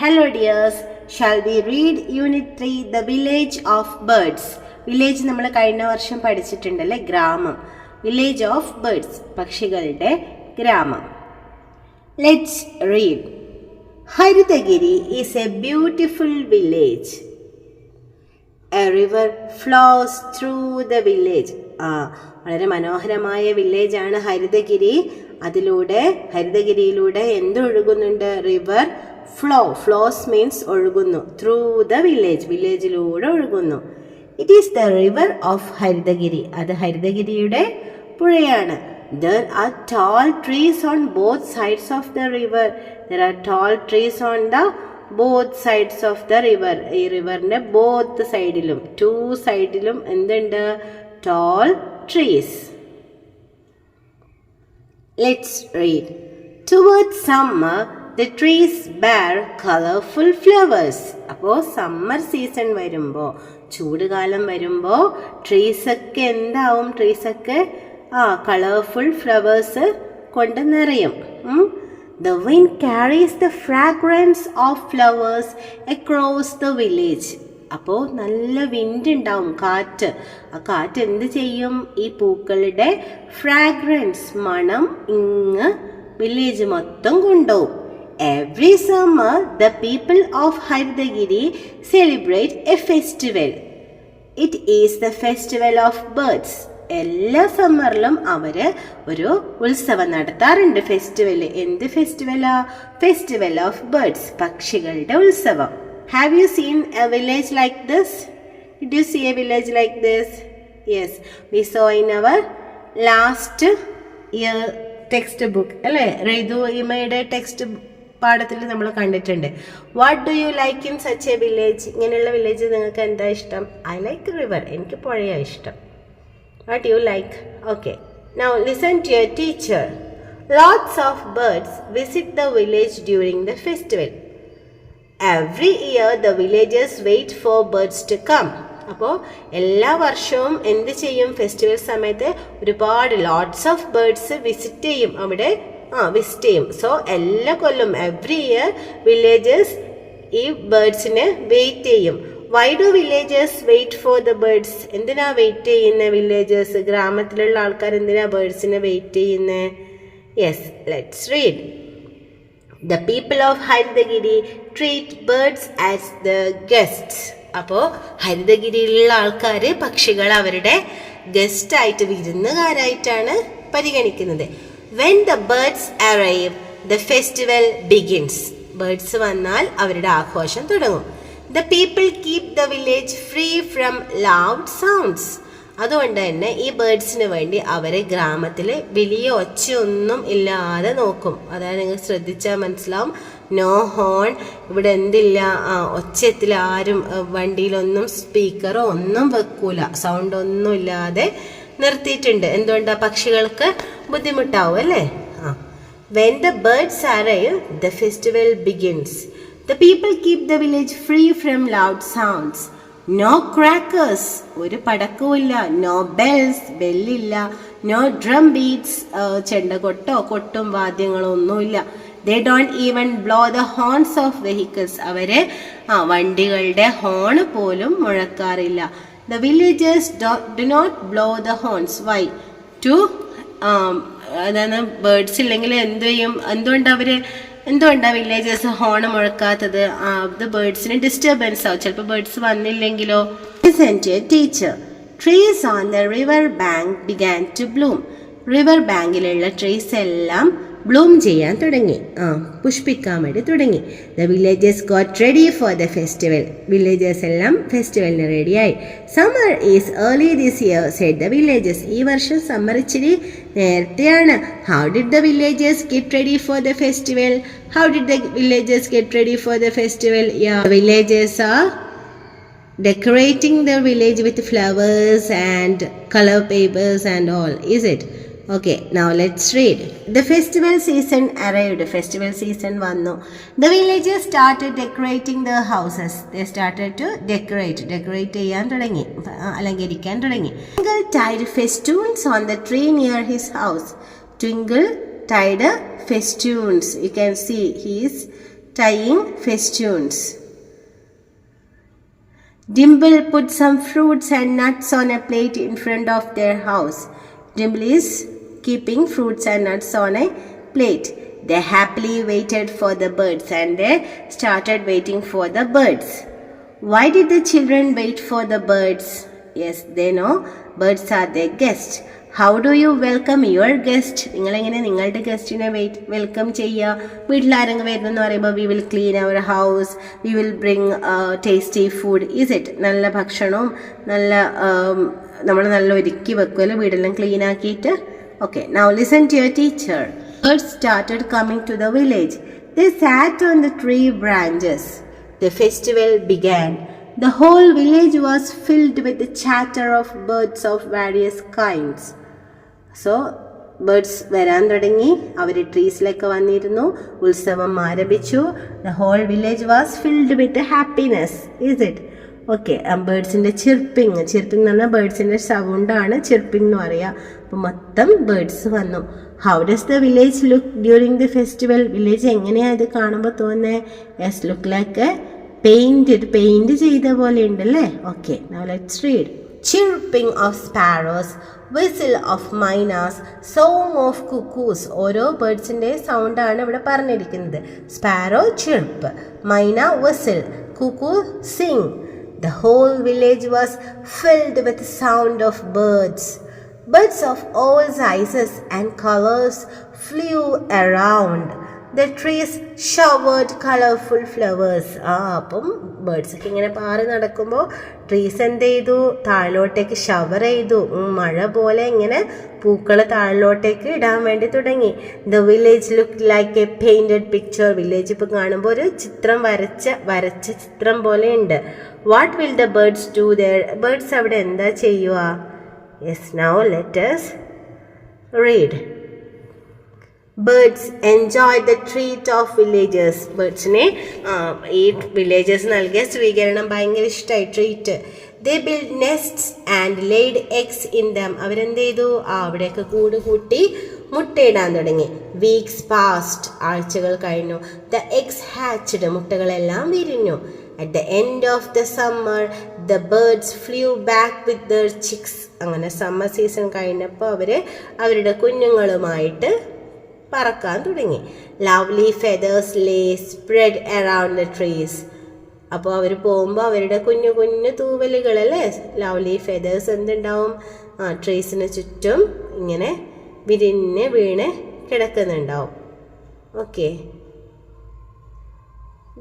Hello dears, shall we read Unit 3, The Village of Birds? Village നമ്മൾ കഴിഞ്ഞ വർഷം പഠിച്ചിട്ടുണ്ടല്ലേ, ഗ്രാമം. Village of Birds, പക്ഷികളുടെ ഗ്രാമം. Let's read. Haridagiri is a beautiful village. A river flows through the village. വളരെ മനോഹരമായ village ആണ് ഹരിതഗിരി. ഹരിതഗിരിയിലൂടെ എന്തൊഴുകുന്നുണ്ട്? റിവർ ഫ്ലോസ് മീൻസ് ഒഴുകുന്നു. ത്രൂ ദ വില്ലേജിലൂടെ ഒഴുകുന്നു. It is the river of Haritagiri. അത് ഹരിതഗിരിയുടെ പുഴയാണ്. There are tall trees on both sides of the river. There are tall trees on the both sides of the river. ഈ റിവറിന്റെ both സൈഡിലും, two സൈഡിലും എന്തുണ്ട്? Tall trees. Let's read. Towards summer, the trees bear colorful flowers. അപ്പോൾ summer season വരുമ്പോൾ, ചൂടുകാലം വരുമ്പോൾ ട്രീസൊക്കെ എന്താവും? ട്രീസൊക്കെ colourful flowers കൊണ്ട് നിറയും. The wind carries the fragrance of flowers across the village. അപ്പോൾ നല്ല വിൻഡ് ഉണ്ടാവും, കാറ്റ്. ആ കാറ്റ് എന്ത് ചെയ്യും? ഈ പൂക്കളുടെ ഫ്രാഗ്രൻസ്, മണം ഇങ്ങ് വില്ലേജ് മൊത്തം കൊണ്ടുപോകും. Every summer, the people of Haridagiri celebrate a festival. It is the festival of birds. എല്ലാ സമ്മറിലും അവര് ഒരു ഉത്സവം നടത്താറുണ്ട്, ഫെസ്റ്റിവൽ. എന്ത് ഫെസ്റ്റിവലാ? ഫെസ്റ്റിവൽ ഓഫ് ബേർഡ്സ്, പക്ഷികളുടെ ഉത്സവം. Have you seen a village like this? Did you see a village like this? Yes, we saw in our last year textbook. അല്ലേ, റെയ്തു ഇമയുടെ text പാഠത്തിൽ നമ്മൾ കണ്ടിട്ടുണ്ട്. What do you like in such A village? ഇങ്ങനെയുള്ള village നിങ്ങൾക്ക് എന്താ ഇഷ്ടം? I like river. എനിക്ക് പുഴയാ ഇഷ്ടം. What you like? Okay. Now listen to your teacher. Lots of birds visit the village during the festival. Every year the villagers wait for birds to come. അപ്പോൾ എല്ലാ വർഷവും എന്ത് ചെയ്യും? ഫെസ്റ്റിവൽ സമയത്ത് ഒരുപാട് lots of birds visit ചെയ്യും, അവിടെ visit ചെയ്യും. സോ എല്ലാ കൊല്ലം എവ്രി ഇയർ വില്ലേജേഴ്സ് ഈ ബേർഡ്സിനെ വെയിറ്റ് ചെയ്യും. Why do villagers wait for the birds? എന്തിനാ വെയിറ്റ് ചെയ്യുന്ന വില്ലേജേഴ്സ്? ഗ്രാമത്തിലുള്ള ആൾക്കാർ എന്തിനാ ബേർഡ്സിനെ വെയിറ്റ് ചെയ്യുന്നത്? Yes, let's read. The people of Haridagiri treat birds as the guests. അപ്പോൾ ഹരിതഗിരിയിലുള്ള ആൾക്കാർ പക്ഷികളെ അവരുടെ ഗസ്റ്റ് ആയിട്ട്, വിരുന്നുകാരായിട്ടാണ് പരിഗണിക്കുന്നത്. When the birds arrive, the festival begins. Birds വന്നാൽ അവരുടെ ആഘോഷം തുടങ്ങും. The people keep the village free from loud sounds. അതുകൊണ്ട് തന്നെ ഈ ബേർഡ്സിന് വേണ്ടി അവരെ ഗ്രാമത്തിൽ വലിയ ഒച്ചയൊന്നും ഇല്ലാതെ നോക്കും. അതായത് നിങ്ങൾ ശ്രദ്ധിച്ചാൽ മനസ്സിലാവും. നോ ഹോൺ, ഇവിടെ എന്തില്ല, ഒച്ചത്തിൽ ആരും വണ്ടിയിലൊന്നും സ്പീക്കറോ ഒന്നും വെക്കൂല, സൗണ്ട് ഒന്നും ഇല്ലാതെ നിർത്തിയിട്ടുണ്ട്. എന്തുകൊണ്ടാ? പക്ഷികൾക്ക് ബുദ്ധിമുട്ടാവും അല്ലേ. When the birds arrive, the festival begins. The people keep the village free from loud sounds. No crackers, ഒരു പടക്കവുമില്ല. No bells, ബെല്ലില്ല. No drum beats, ചെണ്ടകൊട്ടോ കൊട്ടും വാദ്യങ്ങളോ ഒന്നുമില്ല. They don't even blow the horns of vehicles. അവരെ വണ്ടികളുടെ horn പോലും മുഴക്കാറില്ല. The villagers do not blow the horns. Why? To അതാണ് birds ഇല്ലെങ്കിൽ എന്ത് ചെയ്യും? എന്തുകൊണ്ടാ വില്ലേജേഴ്സ് ഹോൺ മുഴക്കാത്തത്? ദ ബേർഡ്സിന് ഡിസ്റ്റർബൻസ് ആവും. ചിലപ്പോൾ birds വന്നില്ലെങ്കിലോ. Listen to your teacher. Trees on the river bank began to bloom. River ബാങ്കിലുള്ള ട്രീസ് എല്ലാം ബ്ലൂം ചെയ്യാൻ തുടങ്ങി, പുഷ്പിക്കാൻ വേണ്ടി തുടങ്ങി. The villagers got ready for the festival. Villagers എല്ലാം ഫെസ്റ്റിവലിന് റെഡിയായി. Summer is early this year, said the villagers. ഈ വർഷം സമ്മർ ഇച്ചിരി നേരത്തെയാണ്. How did the villagers get ready for the festival? How did the villagers get ready for the festival? Yeah, the villagers are decorating the village with flowers and color papers and all. Is it? Okay, now let's read. The festival season arrived. Festival season vannu. The villagers started decorating their houses. They started to decorate ചെയ്യാൻ തുടങ്ങി, അലങ്കരിക്കാൻ തുടങ്ങി. Twinkle tied festoons on the tree near his house. Twinkle tied festoons. You can see he is tying festoons. Dimple put some fruits and nuts on a plate in front of their house. Dimple is keeping fruits and nuts on a plate. They happily waited for the birds and they started waiting for the birds. Why did the children wait for the birds? Yes, they know birds are their guests. How do you welcome your guest? നിങ്ങളെങ്ങനെ നിങ്ങളുടെ ഗസ്റ്റിനെ welcome ചെയ്യുക? വീട്ടിലാരെങ്കിലും വരുന്നെന്ന് പറയുമ്പോൾ we will clean our house, we will bring tasty food. Is it? നല്ല ഭക്ഷണവും നല്ല നമ്മൾ നല്ല ഒരുക്കി വെക്കുമല്ലോ വീടെല്ലാം ക്ലീൻ ആക്കിയിട്ട്. Okay, now listen to your teacher. Birds started coming to the village. They sat on the tree branches. The festival began. The whole village was filled with the chatter of birds of various kinds. So, birds വരാൻ തുടങ്ങി, അവർ ട്രീസിലൊക്കെ വന്നിരുന്നു, ഉത്സവം ആരംഭിച്ചു. The whole village was filled with happiness. Is it? Okay, ബേർഡ്സിൻ്റെ chirping എന്ന് പറഞ്ഞാൽ ബേർഡ്സിൻ്റെ സൗണ്ടാണ് chirping എന്ന് പറയുക. അപ്പോൾ മൊത്തം ബേർഡ്സ് വന്നു. How does the village look during the festival? Village എങ്ങനെയാണ് ഇത് കാണുമ്പോൾ തോന്നുന്നത്? യെസ്, ലുക്ക് ലൈക്ക് പെയിൻറ്റ് ചെയ്ത പോലെ ഉണ്ടല്ലേ. Okay, now let's read. Chirping of sparrows, whistle of mynas, song of cuckoos. ഓരോ ബേർഡ്സിൻ്റെ സൗണ്ടാണ് ഇവിടെ പറഞ്ഞിരിക്കുന്നത്. സ്പാരോ ചിർപ്പ്, മൈന whistle, cuckoo sing. The whole village was filled with the sound of birds. Birds of all sizes and colors flew around. The trees showered colorful flowers. അപ്പം ബേർഡ്സൊക്കെ ഇങ്ങനെ പാറി നടക്കുമ്പോൾ trees എന്ത് ചെയ്തു? താഴോട്ടേക്ക് ഷവർ ചെയ്തു. മഴ പോലെ ഇങ്ങനെ പൂക്കൾ താഴോട്ടേക്ക് ഇടാൻ വേണ്ടി തുടങ്ങി. The village look like A painted picture. Village ഇപ്പോൾ കാണുമ്പോൾ ഒരു ചിത്രം വരച്ച ചിത്രം പോലെ ഉണ്ട്. What will the birds do there? Birds അവിടെ എന്താ ചെയ്യുക? Yes, now let us read. Birds enjoy the treat of villagers. ബേർഡ്സിനെ ഈ വില്ലേജേഴ്സ് നൽകിയ സ്വീകരണം ഭയങ്കര ഇഷ്ടമായി, treat. They built nests and laid eggs in them. അവരെന്ത് ചെയ്തു? അവിടെയൊക്കെ കൂട് കൂട്ടി മുട്ടയിടാൻ തുടങ്ങി. Weeks passed. ആഴ്ചകൾ കഴിഞ്ഞു. The eggs hatched. മുട്ടകളെല്ലാം വിരിഞ്ഞു. At the end of the summer, the birds flew back with their chicks. അങ്ങനെ സമ്മർ സീസൺ കഴിഞ്ഞപ്പോൾ അവരുടെ കുഞ്ഞുങ്ങളുമായിട്ട് പറക്കാൻ തുടങ്ങി. Lovely feathers lay spread around the trees. അപ്പോൾ അവർ പോകുമ്പോൾ അവരുടെ കുഞ്ഞു കുഞ്ഞു തൂവലുകളല്ലേ, ലവ്ലി ഫെദേഴ്സ് എന്തുണ്ടാവും? ട്രീസിന് ചുറ്റും ഇങ്ങനെ വിരിഞ്ഞ് വീണ് കിടക്കുന്നുണ്ടാവും. Okay,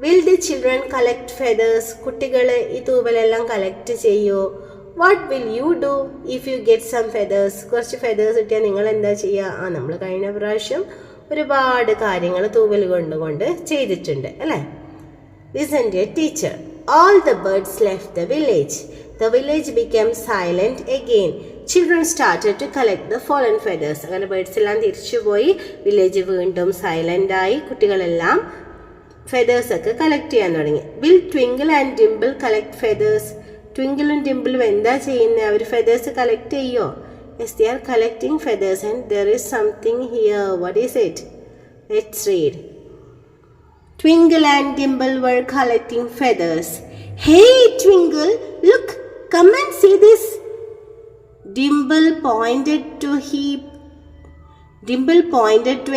will the children collect feathers? കുട്ടികൾ ഈ തൂവലെല്ലാം കളക്ട് ചെയ്യൂ. What will you do if you get some feathers? കുറച്ച് ഫെദേഴ്സ് കിട്ടിയാൽ നിങ്ങൾ എന്താ ചെയ്യുക? നമ്മൾ കഴിഞ്ഞ പ്രാവശ്യം ഒരുപാട് കാര്യങ്ങൾ തൂവൽ കൊണ്ട് ചെയ്തിട്ടുണ്ട് അല്ലേ. Listen to your teacher. All the birds left the village. The village became silent again. Children started to collect the fallen feathers. അങ്ങനെ ബേർഡ്സ് എല്ലാം തിരിച്ചുപോയി. വില്ലേജ് വീണ്ടും സൈലന്റ് ആയി. കുട്ടികളെല്ലാം ഫെദേഴ്സ് ഒക്കെ കളക്ട് ചെയ്യാൻ തുടങ്ങി. Will Twinkle and Dimple collect feathers? ട്വിങ്കിളും ഡിംപിളും എന്താ ചെയ്യുന്നത്? അവർ ഫെദേഴ്സ് കളക്ട് ചെയ്യോ? Yes, they are collecting feathers and there is something here. What is it? Let's read. Twinkle and Dimple were collecting feathers. Hey Twinkle, look, come and see this. Dimple pointed to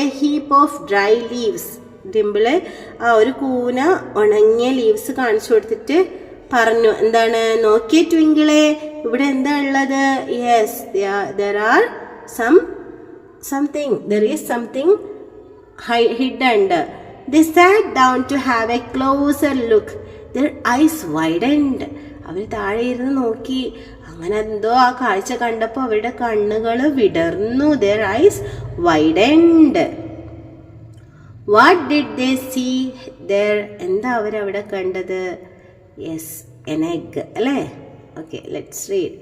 a heap of dry leaves. Dimple ഒരു കൂന ഉണങ്ങിയ leaves കാണിച്ചു കൊടുത്തിട്ട് പറഞ്ഞു, എന്താണ്? നോക്കിയേ ട്വിങ്കിളെ, ഇവിടെ എന്താ ഉള്ളത്? Yes, there is something hidden. They sat down to have a closer look. Their eyes widened. അവർ താഴെ ഇരുന്ന് നോക്കി. അങ്ങനെ എന്തോ ആ കാഴ്ച കണ്ടപ്പോൾ അവരുടെ കണ്ണുകൾ വിടർന്നു. Their eyes widened. What did they see there? എന്താ അവരവിടെ കണ്ടത്? യെസ്, an egg അല്ലേ. Okay, let's read.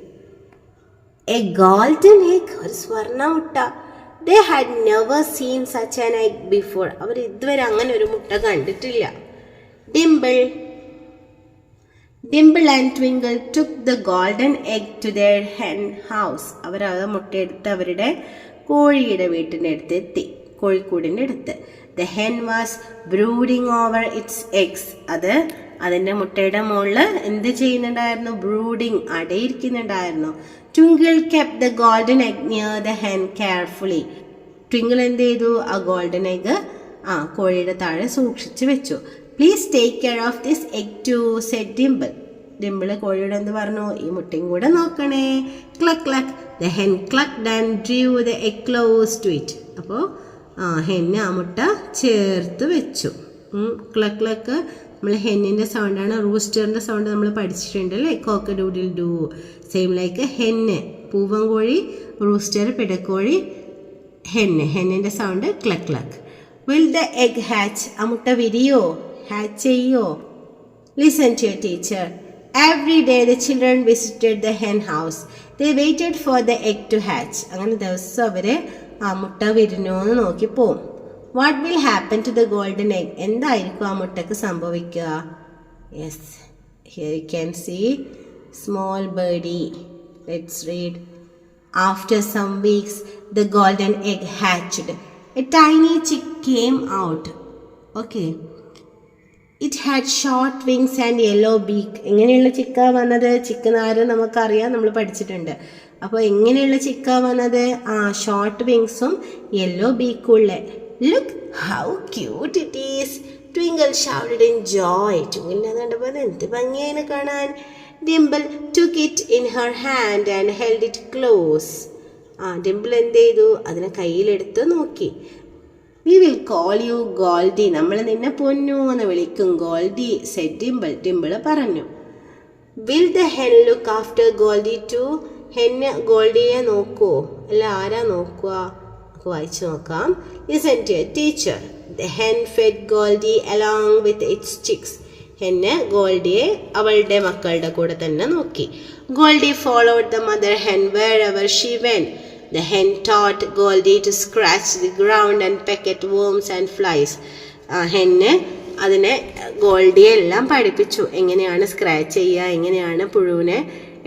A golden egg, ഒരു സ്വർണ്ണ മുട്ട. They had never seen such an egg before. അവർ ഇതുവരെ അങ്ങനെ ഒരു മുട്ട കണ്ടിട്ടില്ല. Dimple and Twinkle took the golden egg to their hen house. അവർ ആ മുട്ടയെടുത്ത് അവരുടെ കോഴിയുടെ വീട്ടിൻ്റെ അടുത്ത് എത്തി, കോഴിക്കൂടിൻ്റെ അടുത്ത്. The hen was brooding over its eggs. അത് അതിൻ്റെ മുട്ടയുടെ മുകളിൽ എന്ത് ചെയ്യുന്നുണ്ടായിരുന്നു? ബ്രൂഡിങ്, അടയിരിക്കുന്നുണ്ടായിരുന്നു. Twinkle kept the golden egg near the hen carefully. Twinkle എന്ത് ചെയ്തു? ആ ഗോൾഡൻ എഗ് കോഴിയുടെ താഴെ സൂക്ഷിച്ചു വെച്ചു. Please take care of this egg too, said Dimple. Dimple കോഴിയോട് എന്ത് പറഞ്ഞു? ഈ മുട്ടയും കൂടെ നോക്കണേ. ക്ലക്ക് ക്ലക്ക്. The hen clucked and drew the egg close to it. അപ്പോൾ ഹെന്ന് ആ മുട്ട ചേർത്ത് വെച്ചു. ക്ലക്ക് ക്ലക്ക് നമ്മൾ ഹെന്നിൻ്റെ സൗണ്ടാണ്. റൂസ്റ്ററിൻ്റെ സൗണ്ട് നമ്മൾ പഠിച്ചിട്ടുണ്ട് അല്ലേ? Cock a doodle doo. Same like hen, പൂവൻ കോഴി, റൂസ്റ്റർ പിടക്കോഴി, ഹെന്നിൻ്റെ sound cluck cluck. Will the egg hatch? ആ മുട്ട വിരിയോ? ഹാച്ച് ചെയ്യോ? Listen to your teacher. Every day the children visited the hen house. They waited for the egg to hatch. അങ്ങനെ ദിവസം അവര് ആ മുട്ട വിരിഞ്ഞോന്ന് നോക്കി പോവും. What will happen to the golden egg? എന്തായിരിക്കും ആ മുട്ടക്ക് സംഭവിക്കുക? Yes, here you can see small birdie. Let's read. After some weeks, the golden egg hatched. A tiny chick came out. Okay. It had short wings and yellow beak. എങ്ങനെയുള്ള ചിക്ക വന്നത്? ചിക്കനാര് നമുക്കറിയാം, നമ്മൾ പഠിച്ചിട്ടുണ്ട്. അപ്പോൾ എങ്ങനെയുള്ള ചിക്ക വന്നത്? ഷോർട്ട് വിങ്സും യെല്ലോ ബീക്കുള്ള. Look how cute it is, Twinkle shouted in joy. ട്വിങ്കിളിനെ കണ്ടപ്പോൾ എന്ത് ഭംഗിയായി കാണാൻ. Dimple took it in her hand and held it close. Dimple എന്ത് ചെയ്തു? അതിനെ കയ്യിലെടുത്ത് നോക്കി. We will call you Goldie. നമ്മൾ നിന്നെ പൊന്നു എന്ന് വിളിക്കും. Goldie said Dimple. ഡിംപിൾ പറഞ്ഞു. Will the hen look after Goldie too? ഹെന്ന് ഗോൾഡിയെ നോക്കുവോ? അല്ല, ആരാ നോക്കുക? നമുക്ക് വായിച്ചു നോക്കാം. Listen to your teacher. The hen fed Goldie along with its chicks. ഹെന്ന് ഗോൾഡിയെ അവളുടെ മക്കളുടെ കൂടെ തന്നെ നോക്കി. Goldie followed the mother hen wherever she went. The hen taught Goldie to scratch the ground and peck at worms and flies. ഹെന്ന് അതിനെ ഗോൾഡിയെ എല്ലാം പഠിപ്പിച്ചു. എങ്ങനെയാണ് scratch ചെയ്യുക, എങ്ങനെയാണ് പുഴുവിനെ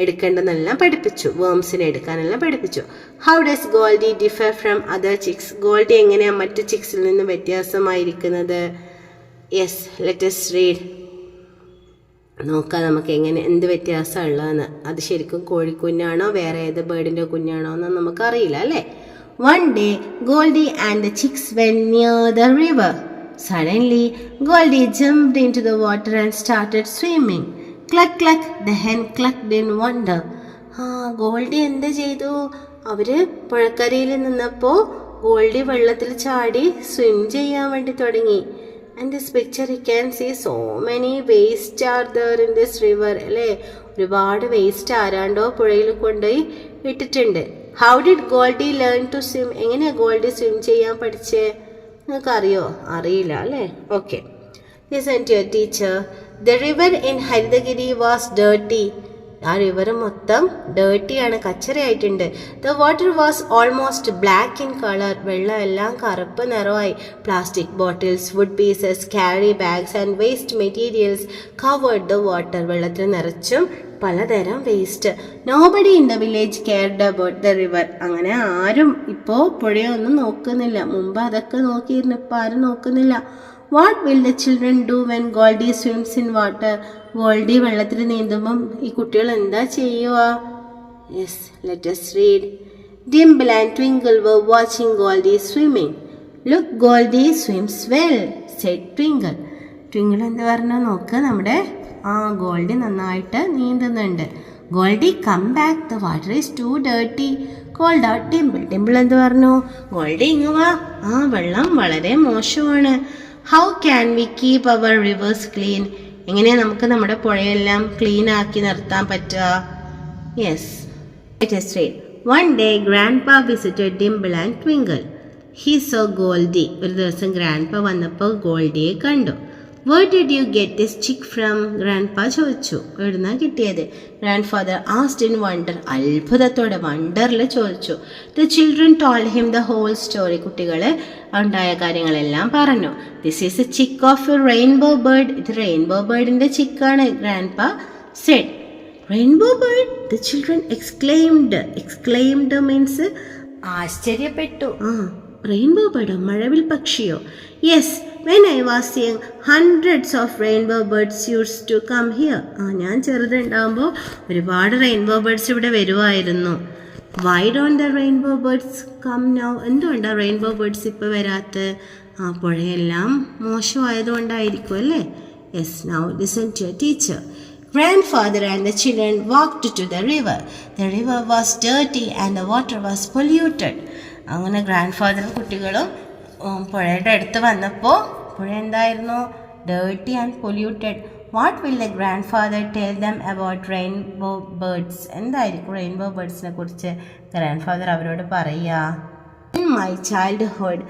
എടുക്കേണ്ടതെന്നെല്ലാം പഠിപ്പിച്ചു. വേംസിനെ എടുക്കാനെല്ലാം പഠിപ്പിച്ചു. How does Goldie differ from other chicks? Goldie എങ്ങനെയാണ് മറ്റു ചിക്സിൽ നിന്ന് വ്യത്യാസമായിരിക്കുന്നത്? Yes, let us read. നോക്കാം നമുക്ക് എന്ത് വ്യത്യാസമാണ് ഉള്ളതെന്ന്. അത് ശരിക്കും കോഴിക്കുഞ്ഞാണോ വേറെ ഏത് ബേർഡിൻ്റെ കുഞ്ഞാണോ എന്ന് നമുക്കറിയില്ല അല്ലേ? One day, Goldie and the chicks went near the river. Suddenly, Goldie jumped into the water and started swimming. Cluck cluck, the hen clucked in wonder. Goldy എന്ത് ചെയ്തു? അവര് പുഴക്കരയിൽ നിന്നപ്പോൾ ഗോൾഡി വെള്ളത്തിൽ ചാടി സ്വിം ചെയ്യാൻ വേണ്ടി തുടങ്ങി. And this picture you can see so many waste are there in this river. അല്ലേ? ഒരുപാട് വേസ്റ്റ് ആരാണ്ടോ പുഴയിൽ കൊണ്ടുപോയി ഇട്ടിട്ടുണ്ട്. How did Goldie learn to swim? എങ്ങനെയാ ഗോൾഡി സ്വിം ചെയ്യാൻ പഠിച്ചേ? നിങ്ങൾക്ക് അറിയോ? അറിയില്ല അല്ലേ? Okay. Listen to your teacher. The river in Haridagiri was dirty. ആ റിവർ മൊത്തം ഡേർട്ടിയാണ്, കച്ചറയായിട്ടുണ്ട്. The water was almost black in colour. വെള്ളം എല്ലാം കറുപ്പ് നിറമായി. Plastic bottles, wood pieces, carry bags and waste materials covered the water. വെള്ളത്തിൽ നിറച്ചും പലതരം waste. Nobody in the village cared about the river. അങ്ങനെ ആരും ഇപ്പോൾ പുഴയൊന്നും നോക്കുന്നില്ല. മുമ്പ് അതൊക്കെ നോക്കിയിരുന്നു, ഇപ്പോൾ ആരും നോക്കുന്നില്ല. What will the children do when Goldie swims in water? Goldy വെള്ളത്തിൽ നീന്തുമ്പം ഈ കുട്ടികൾ എന്താ ചെയ്യുക? Yes, let us read. Dimple and Twinkle were watching Goldie swimming. Look, Goldie swims well, said Twinkle. Twinkle എന്ത് പറഞ്ഞു? നോക്ക്, നമ്മുടെ ഗോൾഡി നന്നായിട്ട് നീന്തുന്നുണ്ട്. Goldie, come back, the water is too dirty, called out Dimple. Dimple എന്ത് പറഞ്ഞു? ഗോൾഡി ഇങ്ങ് വാ, വെള്ളം വളരെ മോശമാണ്. How can we keep our rivers clean? എങ്ങനെയാ നമുക്ക് നമ്മുടെ പുഴയെല്ലാം ക്ലീൻ ആക്കി നിർത്താൻ പറ്റുക? Yes, let us read. One day, Grandpa visited Dimple and Twinkle. He saw Goldie. ഒരു ദിവസം ഗ്രാൻഡ്പ വന്നപ്പോൾ ഗോൾഡിയെ കണ്ടു. Where did you get this chick from? Grandpa ചോദിച്ചു. എവിടുന്നാ കിട്ടിയത്? Grandfather asked in wonder. അത്ഭുതത്തോടെ, വണ്ടറിൽ ചോദിച്ചു. The children told him the whole story. കുട്ടികളെ ഉണ്ടായ കാര്യങ്ങളെല്ലാം പറഞ്ഞു. This is a chick of a rainbow bird. ഇത് rainbow ബേർഡിന്റെ ചിക്കാണ്, Grandpa said. Rainbow bird? The children exclaimed. Exclaimed means ആശ്ചര്യപ്പെട്ടു. റെയിൻബോ ബേർഡോ, മഴവിൽ പക്ഷിയോ? Yes, when I was young hundreds of rainbow birds use to come here. ഞാൻ ചെറുതുണ്ടാകുമ്പോൾ ഒരുപാട് rainbow birds ഇവിടെ വരുമായിരുന്നു. Why don't the rainbow birds come now? എന്തുകൊണ്ടാണ് റെയിൻബോ ബേർഡ്സ് ഇപ്പോൾ വരാത്തത്? പുഴയെല്ലാം മോശമായതുകൊണ്ടായിരിക്കും അല്ലേ? Yes, now listen to your teacher. Grandfather and the children walked to the river. The river was dirty and the water was polluted. അങ്ങനെ ഗ്രാൻഡ്ഫാദറും കുട്ടികളും പുഴയുടെ അടുത്ത് വന്നപ്പോൾ പുഴ എന്തായിരുന്നു? Dirty and polluted. What will the grandfather tell them about rainbow birds? എന്തായിരിക്കും rainbow ബേർഡ്സിനെ കുറിച്ച് ഗ്രാൻഡ്ഫാദർ അവരോട് പറയുക? In my childhood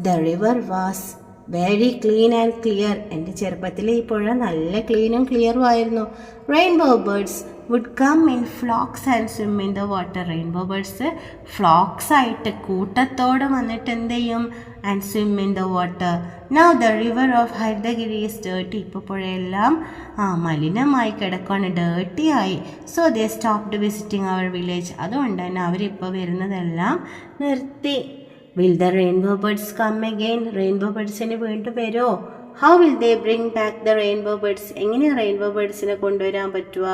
the river was very clean and clear. എൻ്റെ ചെറുപ്പത്തിൽ ഈ പുഴ നല്ല ക്ലീനും ക്ലിയറും ആയിരുന്നു. Rainbow birds would come in flocks and swim in the water. Rainbow birds flocks ആയിട്ട് കൂട്ടത്തോടെ വന്നിട്ട് എന്ത് ചെയ്യും? And swim in the water. Now the river of ഹരിതഗിരി is dirty. ഇപ്പോൾ പുഴയെല്ലാം മലിനമായി കിടക്കുകയാണ്, ഡേർട്ടി ആയി. സോ ദേ സ്റ്റോപ്ഡ് വിസിറ്റിംഗ് അവർ വില്ലേജ്. അതുകൊണ്ട് തന്നെ അവരിപ്പോൾ വരുന്നതെല്ലാം നിർത്തി. Will the rainbow birds come again? Rainbow birdsനെ വീണ്ടും വരുമോ? How will they bring back the rainbow birds? എങ്ങനെയാണ് റെയിൻബോ ബേർഡ്സിനെ കൊണ്ടുവരാൻ പറ്റുക?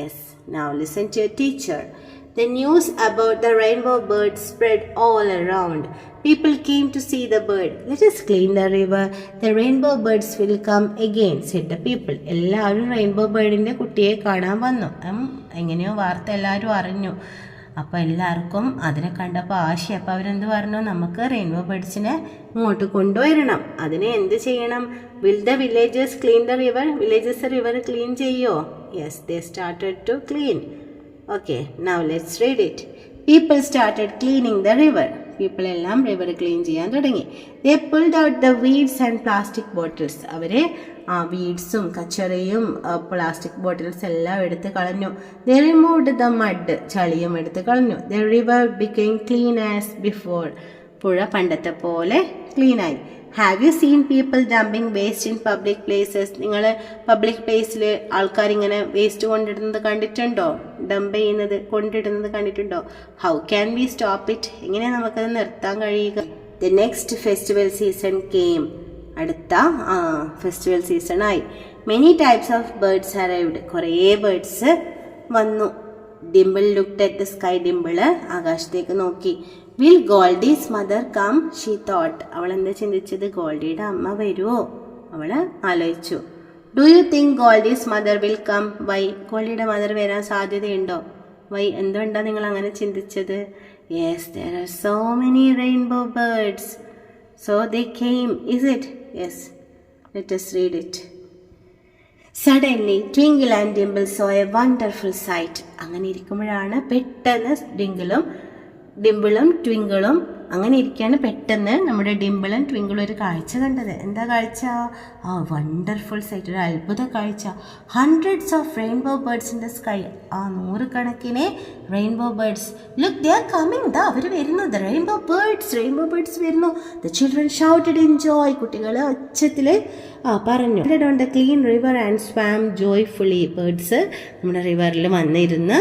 Yes, now listen to your teacher. The news about the rainbow bird spread all around. People came to see the bird. Let us clean the river. The rainbow birds will come again, said the people. എല്ലാവരും rainbow ബേർഡിൻ്റെ കുട്ടിയെ കാണാൻ വന്നു. എങ്ങനെയോ വാർത്ത എല്ലാവരും അറിഞ്ഞു. അപ്പോൾ എല്ലാവർക്കും അതിനെ കണ്ടപ്പോൾ ആശ. അപ്പോൾ അവരെന്ത് പറഞ്ഞു? നമുക്ക് റെയിൻബോ ബേർഡ്സിനെ ഇങ്ങോട്ട് കൊണ്ടുവരണം. അതിനെ എന്ത് ചെയ്യണം? Will the villagers clean the river? Villages river clean ചെയ്യോ? Yes, they started to clean. Okay, now let's read it. People started cleaning the river. People എല്ലാം റിവർ ക്ലീൻ ചെയ്യാൻ തുടങ്ങി. They pulled out the weeds and plastic bottles. അവരെ വീഡ്സും കച്ചറയും plastic bottles എല്ലാം എടുത്ത് കളഞ്ഞു. They removed the mud. ചളിയും എടുത്ത് കളഞ്ഞു. The river became clean as before. പുഴ പണ്ടത്തെ പോലെ ക്ലീനായി. Have you seen people dumping waste in public places? നിങ്ങൾ പബ്ലിക് പ്ലേസിൽ ആൾക്കാരിങ്ങനെ വേസ്റ്റ് കൊണ്ടിടുന്നത് കണ്ടിട്ടുണ്ടോ? ഡംപ് ചെയ്യുന്നത്, കൊണ്ടിടുന്നത് കണ്ടിട്ടുണ്ടോ? How can we stop it? എങ്ങനെ നമുക്കത് നിർത്താൻ കഴിയുക? The next festival season came. അടുത്ത ഫെസ്റ്റിവൽ സീസണായി. Many types of birds arrived. കുറേ ബേർഡ്സ് വന്നു. Dimple looked at the sky. Dimple ആകാശത്തേക്ക് നോക്കി. Will Goldie's mother come? She thought. അവൾ എന്താ ചിന്തിച്ചത്? ഗോൾഡിയുടെ അമ്മ വരുമോ? അവൾ ആലോചിച്ചു. Do you think Goldie's mother will come? Why? ഗോൾഡിയുടെ മദർ വരാൻ സാധ്യതയുണ്ടോ? വൈ? എന്തുകൊണ്ടാണ് നിങ്ങൾ അങ്ങനെ ചിന്തിച്ചത്? Yes, there are so many rainbow birds. So they came, is it? Yes. Let us read it. Suddenly, Twinkle and Dimple saw a wonderful sight. അങ്ങനെ ഇരിക്കുമ്പോഴാണ് പെട്ടെന്ന് ഡിംപിളും ട്വിങ്കിളും അങ്ങനെ ഇരിക്കുകയാണ്. പെട്ടെന്ന് നമ്മുടെ ഡിംപിളും ട്വിങ്കിളും ഒരു കാഴ്ച കണ്ടത്. എന്താ കാഴ്ച? വണ്ടർഫുൾ സൈറ്റ്, ഒരു അത്ഭുത കാഴ്ച. Hundreds of rainbow birds in the sky. നൂറുകണക്കിന് rainbow birds. Look, they are coming. ദാ അവർ വരുന്നു. ദ റെയിൻബോ ബേർഡ്സ് വരുന്നു. The children shouted in joy. കുട്ടികൾ ഒച്ചത്തിൽ പറഞ്ഞു. On the clean river and swam joyfully. Birds നമ്മുടെ റിവറിൽ വന്നിരുന്ന്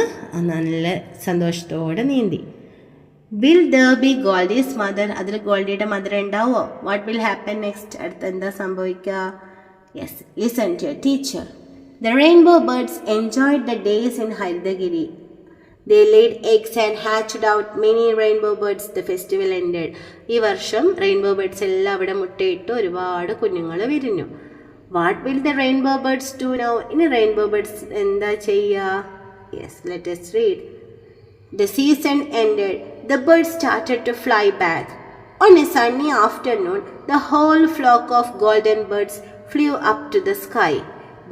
നല്ല സന്തോഷത്തോടെ നീന്തി. Will there be Goldie's mother? അതിൽ ഗോൾഡിയുടെ മദർ ഉണ്ടാവോ? What will happen next? അടുത്ത് എന്താ സംഭവിക്കുക? Yes, listen to your teacher. The rainbow birds enjoyed the days in Harithagiri. They laid eggs and hatched out many rainbow birds. The festival ended. ഈ വർഷം rainbow birds എല്ലാം അവിടെ മുട്ടയിട്ട് ഒരുപാട് കുഞ്ഞുങ്ങൾ വിരിഞ്ഞു. What will the rainbow birds do now? ഇനി rainbow birds എന്താ ചെയ്യുക? Yes, let us read. The season ended. The birds started to fly back. On a sunny afternoon, the whole flock of golden birds flew up to the sky.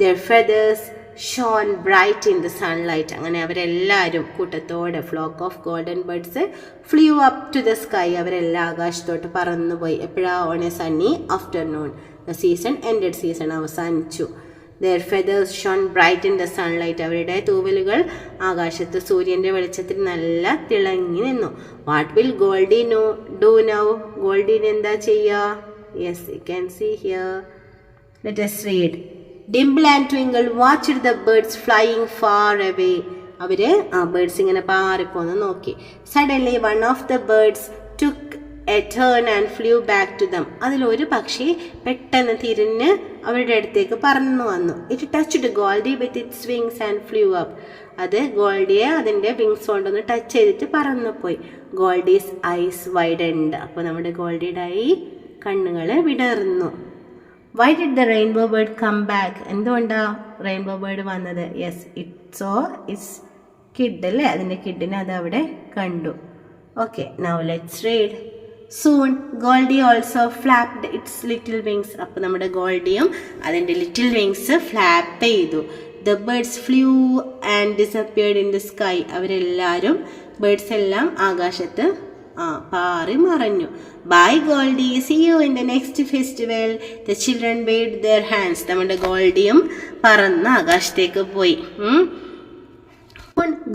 Their feathers shone bright in the sunlight. അങ്ങനെ അവരെല്ലാവരും കൂട്ടത്തോടെ flock of golden birds flew up to the sky. അവരെല്ലാം ആകാശത്തോട്ട് പറന്നുപോയി. എപ്പോഴാ? On a sunny afternoon. The season ended. Season അവസാനിച്ചു. Their feathers shone bright in the sunlight. അവരുടെ തൂവലുകൾ ആകാശത്ത് സൂര്യൻ്റെ വെളിച്ചത്തിൽ നല്ല തിളങ്ങി നിന്നു. What will Goldie do now? ഗോൾഡിന് എന്താ ചെയ്യുക? Yes, you can see here. Let us read. Dimple and Twinkle watched the birds flying far away. അവര് ബേർഡ്സ് ഇങ്ങനെ പാറിപ്പോന്ന് നോക്കി. Suddenly one of the birds took a turn and flew back to them. അതിലൊരു പക്ഷി പെട്ടെന്ന് തിരിഞ്ഞ് അവരുടെ അടുത്തേക്ക് പറന്നു വന്നു. It touched Goldie with its wings and flew up. അത് ഗോൾഡിയെ അതിൻ്റെ വിങ്സ് കൊണ്ടൊന്ന് ടച്ച് ചെയ്തിട്ട് പറന്നു പോയി. Goldie's eyes widened. അപ്പോൾ നമ്മുടെ ഗോൾഡിയുടെ കണ്ണുകൾ വിടർന്നു. Why did the rainbow bird come back? എന്തുകൊണ്ടാ റെയിൻബോ ബേർഡ് വന്നത്? Yes, it so it's kid അല്ലേ, അതിൻ്റെ കിഡിനെ അത് അവിടെ കണ്ടു. Okay, now let's read. Soon Goldie also flapped its little wings. അപ്പോൾ നമ്മുടെ ഗോൾഡിയും അതിൻ്റെ ലിറ്റിൽ വിങ്സ് ഫ്ലാപ്പ് ചെയ്തു. The birds flew and disappeared in the sky. അവരെല്ലാവരും ബേർഡ്സ് എല്ലാം ആകാശത്ത് പാറി മറഞ്ഞു. Bye Goldie, see you in the next festival. The children waved their hands. നമ്മുടെ ഗോൾഡിയും പറന്ന് ആകാശത്തേക്ക് പോയി.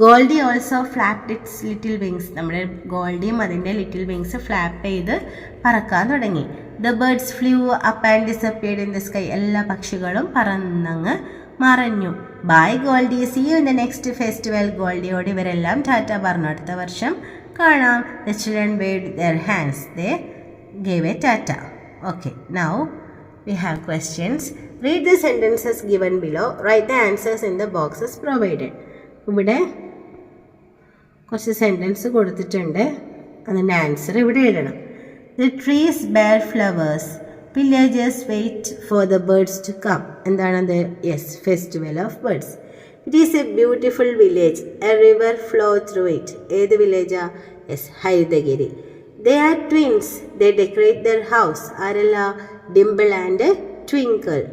Goldie also flapped its little wings. നമ്മുടെ ഗോൾഡിയും അതിൻ്റെ ലിറ്റിൽ വിങ്സ് ഫ്ലാപ്പ് ചെയ്ത് പറക്കാൻ തുടങ്ങി. The birds flew up and disappeared in the sky. എല്ലാ പക്ഷികളും പറന്നങ്ങ് മറഞ്ഞു. Bye Goldie, see you in the next festival. ഗോൾഡിയോട് ഇവരെല്ലാം ടാറ്റ പറഞ്ഞു. അടുത്ത വർഷം കാണാം. The children waved their hands. They gave a tata. Okay, now we have questions. Read the sentences given below. Write the answers in the boxes provided. ഇവിടെ കുറച്ച് sentence കൊടുത്തിട്ടുണ്ട്, അതിൻ്റെ answer ഇവിടെ എഴുതണം. The trees bear flowers. Villagers wait for the birds to come. എന്താണത്? Yes, festival of birds. It is a beautiful village. A river flows through it. ഏത് വില്ലേജാ? Yes, Harithagiri. They are twins. They decorate their house. ആരല്ല? Dimple and Twinkle.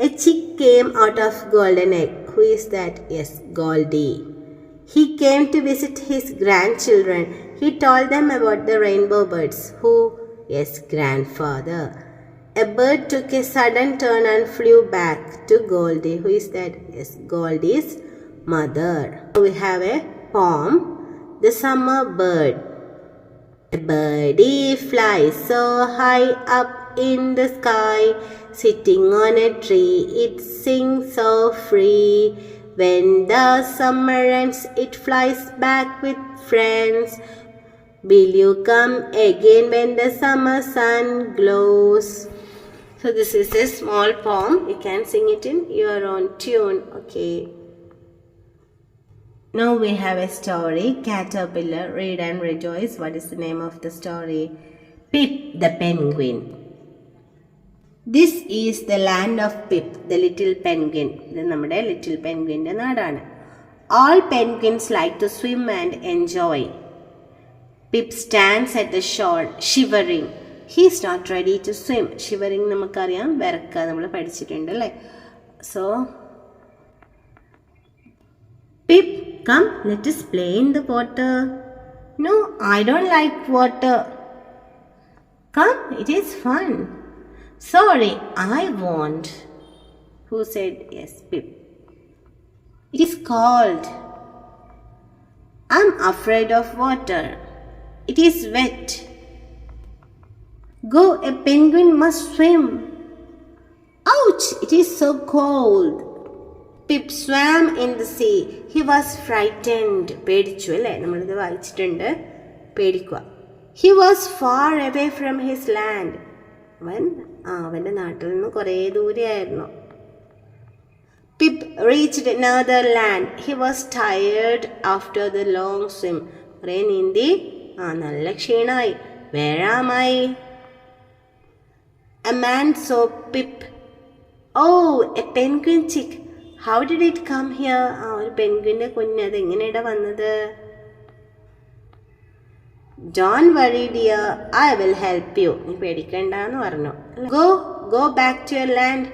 A chick came out of golden egg. Who is that? Yes, Goldie. He came to visit his grandchildren. He told them about the rainbow birds. Who? Yes, grandfather. A bird took a sudden turn and flew back to Goldie. Who is that? Yes, Goldie's mother. We have a poem. The summer bird. A birdie flies so high up in the sky, sitting on a tree, it sings so free. When the summer ends, it flies back with friends. Will you come again when the summer sun glows? So this is a small poem. You can sing it in your own tune. Okay. Now we have a story, Caterpillar. Read and rejoice. What is the name of the story? Pip the Penguin. This is the land of Pip, the little penguin. ഇത് നമ്മുടെ little പെൻഗ്വിൻ്റെ നാടാണ്. All penguins like to swim and enjoy. Pip stands at the shore, shivering. He is not ready to swim. Shivering നമുക്കറിയാം, വിറക്കുക, നമ്മൾ പഠിച്ചിട്ടുണ്ട് അല്ലേ. So, Pip, come, let us play in the water. No, I don't like water. Come, it is fun. Sorry, I won't. Who said? Yes, Pip. It is cold. I'm afraid of water. It is wet. Go, a penguin must swim. Ouch, it is so cold. Pip swam in the sea. He was frightened. പേടിച്ചു അല്ലേ, നമ്മളിത് വായിച്ചിട്ടുണ്ട്, പേടിക്കുക. He was far away from his land. അവൻ്റെ നാട്ടിൽ നിന്ന് കുറേ ദൂരെയായിരുന്നു. Pip reached another land. He was tired after the long swim. കുറേ നീന്തി നല്ല ക്ഷീണമായി. Where am I? A man saw Pip. Oh, a penguin chick. How did it come here? ഒരു പെൻഗ്വിൻ്റെ കുഞ്ഞ്, അത് എങ്ങനെയാണ് വന്നത്? Don't worry dear, I will help you. നീ പേടിക്കണ്ടെന്ന് പറഞ്ഞു. Go back to your land.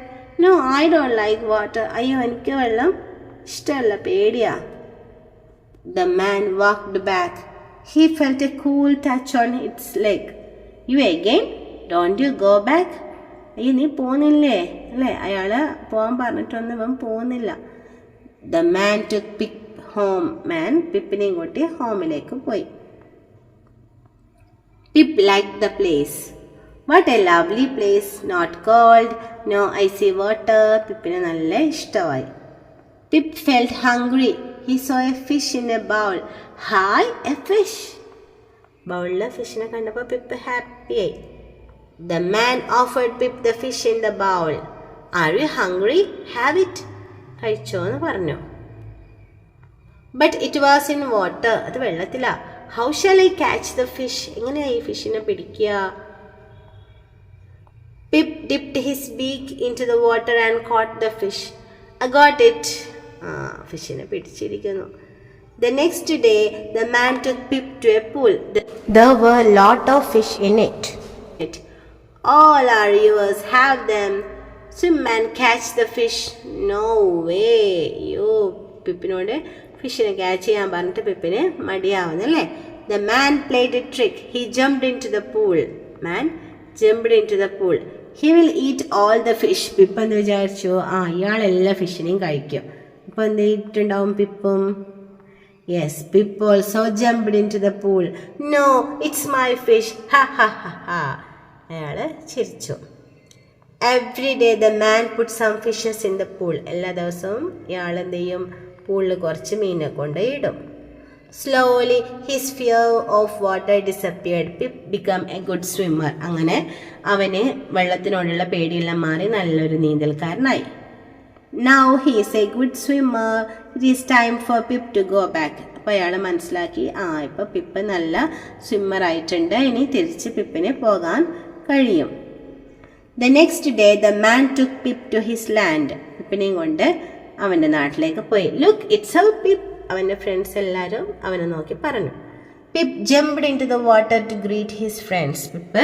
No, I don't like water. അയ്യോ, എനിക്ക് വെള്ളം ഇഷ്ടമല്ല, പേടിയാ. The man walked back. He felt a cool touch on its leg. You again? Don't you go back? അയ്യോ, നീ പോകുന്നില്ലേ അല്ലേ? അയാള് പോകാൻ പറഞ്ഞിട്ടൊന്നും ഇവൻ പോകുന്നില്ല. The man took Pip home. Man പിപ്പിനെയും കൂട്ടി ഹോമിലേക്ക് പോയി. Pip liked the place. What a lovely place. Not cold, no icy water. പിപ്പിന് നല്ല ഇഷ്ടമായി. Pip felt hungry. He saw a fish in a bowl. Hi, a fish. ബൗളിലെ ഫിഷിനെ കണ്ടപ്പോൾ pip ഹാപ്പിയായി. The man offered Pip the fish in the bowl. Are you hungry? Have it. കഴിച്ചോ എന്ന് പറഞ്ഞു. But it was in water. അത് വെള്ളത്തിലാ. How shall I catch the fish? എങ്ങനെയാ ഈ ഫിഷിനെ പിടിക്കുക? Pip dipped his beak into the water and caught the fish. I got it. ഫിഷിനെ പിടിച്ചിരിക്കുന്നു. The next day, the man took Pip to a pool. There were a lot of fish in it. All are yours. Have them. Swim and catch the fish. No way. അയ്യോ പിപ്പിനോട് ഫിഷിനെ catch ചെയ്യാൻ പറഞ്ഞിട്ട് പിപ്പിന് മടിയാവുന്നല്ലേ. The man played a trick. He jumped into the pool. Man jumped into the pool. He will eat all the fish. Pip എന്ന് വിചാരിച്ചു ഇയാൾ എല്ലാ ഫിഷിനെയും കഴിക്കും. ഇപ്പൊ എന്ത് ചെയ്തിട്ടുണ്ടാവും പിപ്പും? Yes, Pip also jumped into the pool. No, it's my fish. Ha ha ha ha. അയാൾ ചിരിച്ചു. Every day the man put some fishes in the pool. എല്ലാ ദിവസവും ഇയാൾ എന്ത് ചെയ്യും? പൂളിൽ കുറച്ച് മീനെ കൊണ്ടിടും. Slowly his fear of water disappeared. Pip became a good swimmer. അങ്ങനെ അവന് വെള്ളത്തിനോടുള്ള പേടിയെല്ലാം മാറി നല്ലൊരു നീന്തൽക്കാരനായി. Now he is a good swimmer. It is time for Pip to go back. അപ്പോൾ അയാൾ മനസ്സിലാക്കി ഇപ്പോൾ പിപ്പ് നല്ല സ്വിമ്മർ ആയിട്ടുണ്ട്, ഇനി തിരിച്ച് പിപ്പിനെ പോകാൻ കഴിയും. The next day the man took Pip to his land. പിപ്പിനെയും കൊണ്ട് അവൻ്റെ നാട്ടിലേക്ക് പോയി. Look, it's our Pip. അവൻ്റെ ഫ്രണ്ട്സ് എല്ലാവരും അവനെ നോക്കി പറഞ്ഞു. Pip jumped into the water to greet his friends. Pip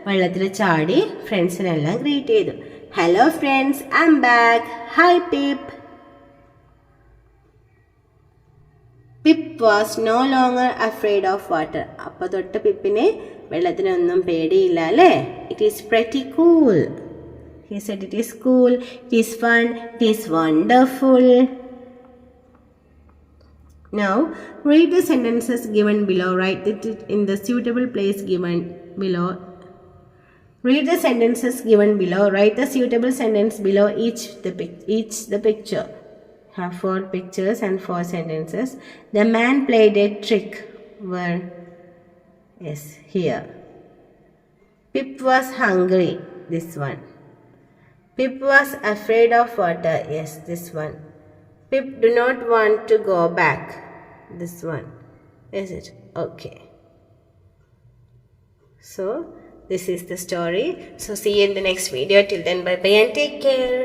വെള്ളത്തിൽ ചാടി ഫ്രണ്ട്സിനെല്ലാം ഗ്രീറ്റ് ചെയ്തു. Hello friends, I'm back. Hi Pip. Pip was no longer afraid of water. അപ്പോൾ തൊട്ട് പിപ്പിനെ വെള്ളത്തിനൊന്നും പേടിയില്ല അല്ലേ? It is pretty cool. He said it is cool, it is fun, it is wonderful. Now read the sentences given below. Write it in the suitable place given below. Read the sentences given below. Write the suitable sentence below each the picture. Have 4 pictures and 4 sentences. The man played a trick. Where? Yes, here. Pip was hungry. This one. Pip was afraid of water. Yes, this one. Pip do not want to go back. This one. Is it? Okay. So, this is the story. So, see you in the next video. Till then, bye-bye and take care.